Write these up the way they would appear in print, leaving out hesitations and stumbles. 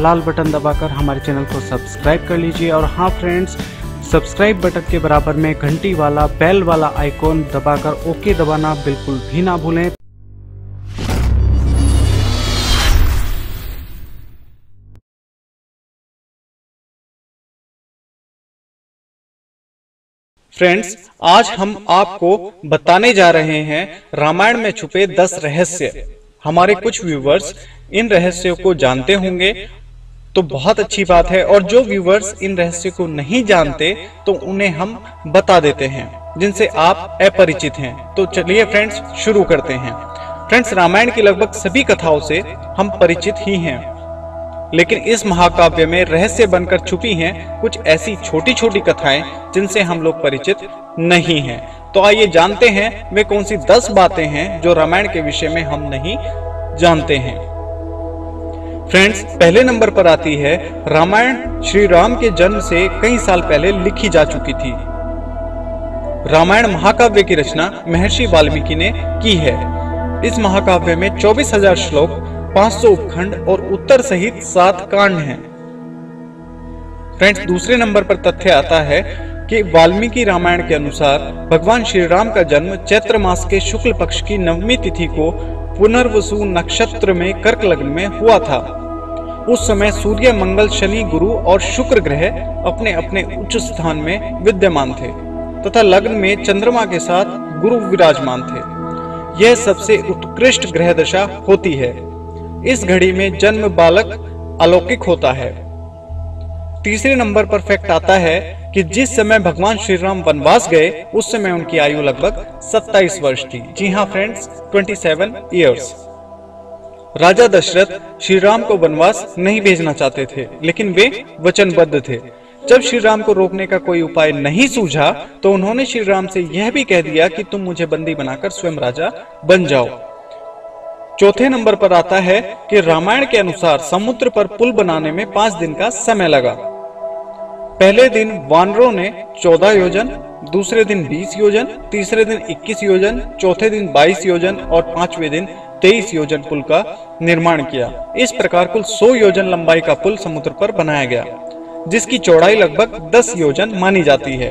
लाल button दबाकर हमारे channel को सब्सक्राइब कर लीजिए। और हाँ फ्रेंड्स, सब्सक्राइब बटन के बराबर में घंटी वाला बेल वाला आइकॉन दबाकर ओके दबाना बिल्कुल भी ना भूलें। फ्रेंड्स, आज हम आपको बताने जा रहे हैं रामायण में छुपे 10 रहस्य। हमारे कुछ व्यूवर्स इन रहस्यों को जानते होंगे तो बहुत अच्छी बात है, और जो व्यूवर्स इन रहस्यों को नहीं जानते तो उन्हें हम बता देते हैं जिनसे आप अपरिचित हैं। तो चलिए फ्रेंड्स, शुरू करते हैं। फ्रेंड्स, रामायण की लगभग सभी कथाओं से हम परिचित ही हैं, लेकिन इस महाकाव्य में रहस्य बनकर छुपी हैं कुछ ऐसी छोटी छोटी कथाएं जिनसे हम लोग परिचित नहीं हैं। तो आइए जानते हैं वे कौन सी 10 बातें हैं जो रामायण के विषय में हम नहीं जानते हैं। फ्रेंड्स, पहले नंबर पर आती है रामायण श्री राम के जन्म से कई साल पहले लिखी जा चुकी थी। रामायण महाकाव्य की रचना महर्षि वाल्मीकि ने की है। इस महाकाव्य में 24,000 श्लोक, 500 उपखंड और उत्तर सहित 7 कांड हैं। फ्रेंड्स, दूसरे नंबर पर तथ्य आता है कि वाल्मीकि रामायण के अनुसार भगवान श्री राम का जन्म चैत्र मास के शुक्ल पक्ष की 9वीं तिथि को पुनर्वसु नक्षत्र में कर्क लग्न में हुआ था। उस समय सूर्य, मंगल, शनि, गुरु और शुक्र ग्रह अपने अपने उच्च स्थान में विद्यमान थे तथा लग्न में चंद्रमा के साथ गुरु विराजमान थे। यह सबसे उत्कृष्ट ग्रह दशा होती है। इस घड़ी में जन्म बालक अलौकिक होता है। तीसरे नंबर पर फैक्ट आता है कि जिस समय भगवान श्री राम वनवास गए उस समय उनकी आयु लगभग 27 वर्ष थी। जी हाँ फ्रेंड्स, 27 इयर्स। राजा दशरथ श्री राम को वनवास नहीं भेजना चाहते थे, लेकिन वे वचनबद्ध थे। जब श्री राम को रोकने का कोई उपाय नहीं सूझा तो उन्होंने श्री राम से यह भी कह दिया कि तुम मुझे बंदी बनाकर स्वयं राजा बन जाओ। चौथे नंबर पर आता है कि रामायण के अनुसार समुद्र पर पुल बनाने में 5 दिन का समय लगा। पहले दिन वानरों ने 14 योजन, दूसरे दिन 20 योजन, तीसरे दिन 21 योजन, चौथे दिन 22 योजन और 5वें दिन 23 योजन पुल का निर्माण किया। इस प्रकार कुल 100 योजन लंबाई का पुल समुद्र पर बनाया गया, जिसकी चौड़ाई लगभग 10 योजन मानी जाती है।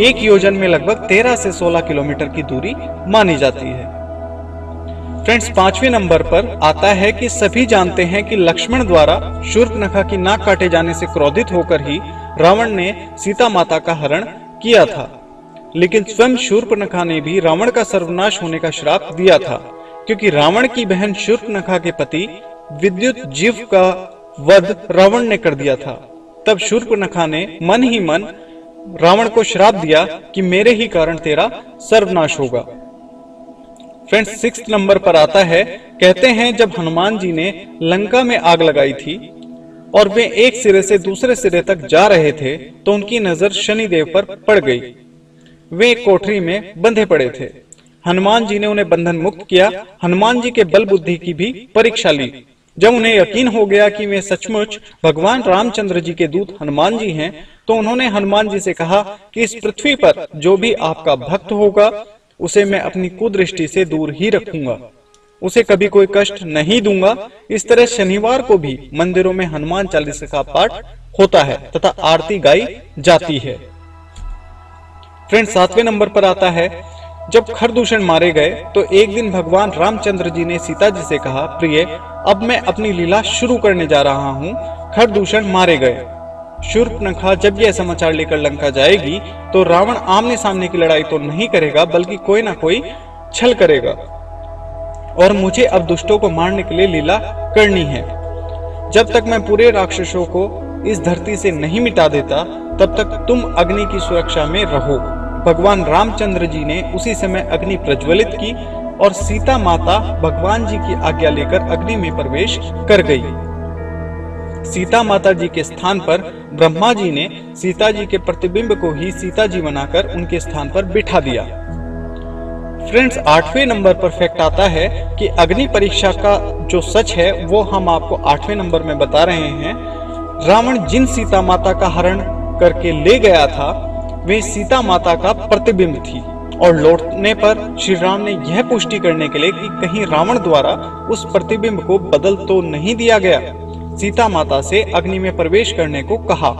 एक योजन में लगभग 13 से 16 किलोमीटर की दूरी मानी जाती है। फ्रेंड्स, 5वें नंबर पर आता है कि सभी जानते हैं कि लक्ष्मण द्वारा शूर्पणखा की नाक काटे जाने से क्रोधित होकर ही रावण ने सीता माता का हरण किया था, लेकिन स्वयं शूर्पणखा ने भी रावण का सर्वनाश होने का श्राप दिया था, क्योंकि रावण की बहन शूर्पणखा के पति विद्युत जीव का वध रावण ने कर दिया था। तब शूर्पणखा ने मन ही मन रावण को श्राप दिया कि मेरे ही कारण तेरा सर्वनाश होगा। फ्रेंड्स, 6 नंबर पर आता है, कहते हैं जब हनुमान जी ने लंका में आग लगाई थी और वे एक सिरे से दूसरे सिरे तक जा रहे थे तो उनकी नजर शनिदेव पर पड़ गई। वे एक कोठरी में बंधे पड़े थे। हनुमान जी ने उन्हें बंधन मुक्त किया। हनुमान जी के बल बुद्धि की भी परीक्षा ली। जब उन्हें यकीन हो गया कि वे सचमुच भगवान रामचंद्र जी के दूत हनुमान जी हैं, तो उन्होंने हनुमान जी से कहा कि इस पृथ्वी पर जो भी आपका भक्त होगा उसे मैं अपनी कुदृष्टि से दूर ही रखूंगा, उसे कभी कोई कष्ट नहीं दूंगा। इस तरह शनिवार को भी मंदिरों में हनुमान चालीसा का पाठ होता है तथा आरती गाई जाती है। फ्रेंड्स, 7वें नंबर पर आता है, जब खरदूषण मारे गए तो एक दिन भगवान रामचंद्र जी ने सीता जी से कहा, प्रिय, अब मैं अपनी लीला शुरू करने जा रहा हूँ। खरदूषण मारे गए। शूर्पणखा जब यह समाचार लेकर लंका जाएगी तो रावण आमने सामने की लड़ाई तो नहीं करेगा, बल्कि कोई ना कोई छल करेगा, और मुझे अब दुष्टों को मारने के लिए लीला करनी है। जब तक मैं पूरे राक्षसों को इस धरती से नहीं मिटा देता तब तक तुम अग्नि की सुरक्षा में रहो। भगवान रामचंद्र जी ने उसी समय अग्नि प्रज्वलित की और सीता माता भगवान जी की आज्ञा लेकर अग्नि में प्रवेश कर गई। सीता माता जी के स्थान पर ब्रह्मा जी ने सीता जी के प्रतिबिंब को ही सीता जी बनाकर उनके स्थान पर बिठा दिया। फ्रेंड्स, 8वें नंबर पर फैक्ट आता है कि अग्नि परीक्षा का जो सच है वो हम आपको 8वें नंबर में बता रहे हैं। रावण जिन सीता माता का हरण करके ले गया था वे सीता माता का प्रतिबिंब थी, और लौटने पर श्री राम ने यह पुष्टि करने के लिए कि कहीं रावण द्वारा उस प्रतिबिंब को बदल तो नहीं दिया गया। सीता माता से अग्नि में प्रवेश करने को कहा,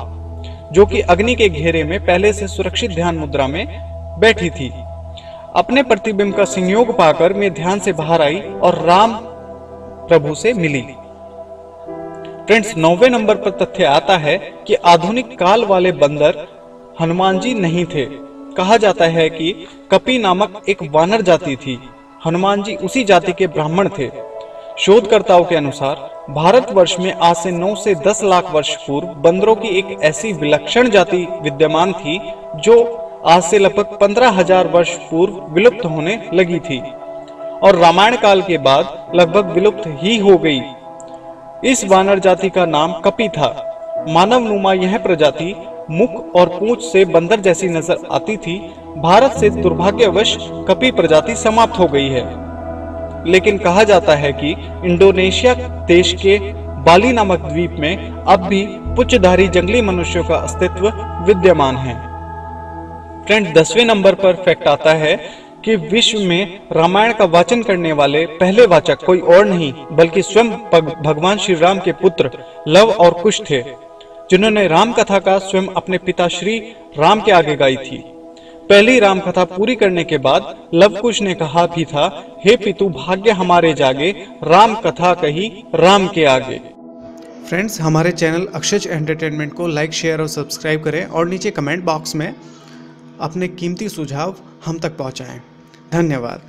जो कि अग्नि के घेरे में पहले से सुरक्षित ध्यान मुद्रा में बैठी थी। अपने प्रतिबिंब का संयोग पाकर मैं ध्यान से बाहर आई और राम प्रभु से मिली। फ्रेंड्स, 9वें नंबर पर तथ्य आता है कि आधुनिक काल वाले बंदर हनुमान जी नहीं थे। कहा जाता है कि कपि नामक एक वानर जाति थी। हनुमान जी उसी जाति के ब्राह्मण थे। शोधकर्ताओं के अनुसार भारतवर्ष में आज से 9 से 10 लाख वर्ष पूर्व बंदरों की एक ऐसी विलक्षण जाति विद्यमान थी जो आज से लगभग 15,000 वर्ष पूर्व विलुप्त होने लगी थी और रामायण काल के बाद लगभग विलुप्त ही हो गई। इस वानर जाति का नाम कपि था। मानवनुमा यह प्रजाति मुख और पूंछ से बंदर जैसी नजर आती थी। भारत से दुर्भाग्यवश कपि प्रजाति समाप्त हो गई है, लेकिन कहा जाता है कि इंडोनेशिया देश के बाली नामक द्वीप में अब भी पुच्छधारी जंगली मनुष्यों का अस्तित्व विद्यमान है। फ्रेंड, 10वें नंबर पर फैक्ट आता है कि विश्व में रामायण का वाचन करने वाले पहले वाचक कोई और नहीं बल्कि स्वयं भगवान श्री राम के पुत्र लव और कुश थे, जिन्होंने राम कथा का स्वयं अपने पिता श्री राम के आगे गाई थी। पहली राम कथा पूरी करने के बाद लव कुश ने कहा भी था, हे पितु भाग्य हमारे जागे, राम कथा कही राम के आगे। फ्रेंड्स, हमारे चैनल अक्षज एंटरटेनमेंट को लाइक, शेयर और सब्सक्राइब करें और नीचे कमेंट बॉक्स में अपने कीमती सुझाव हम तक पहुंचाएं। धन्यवाद।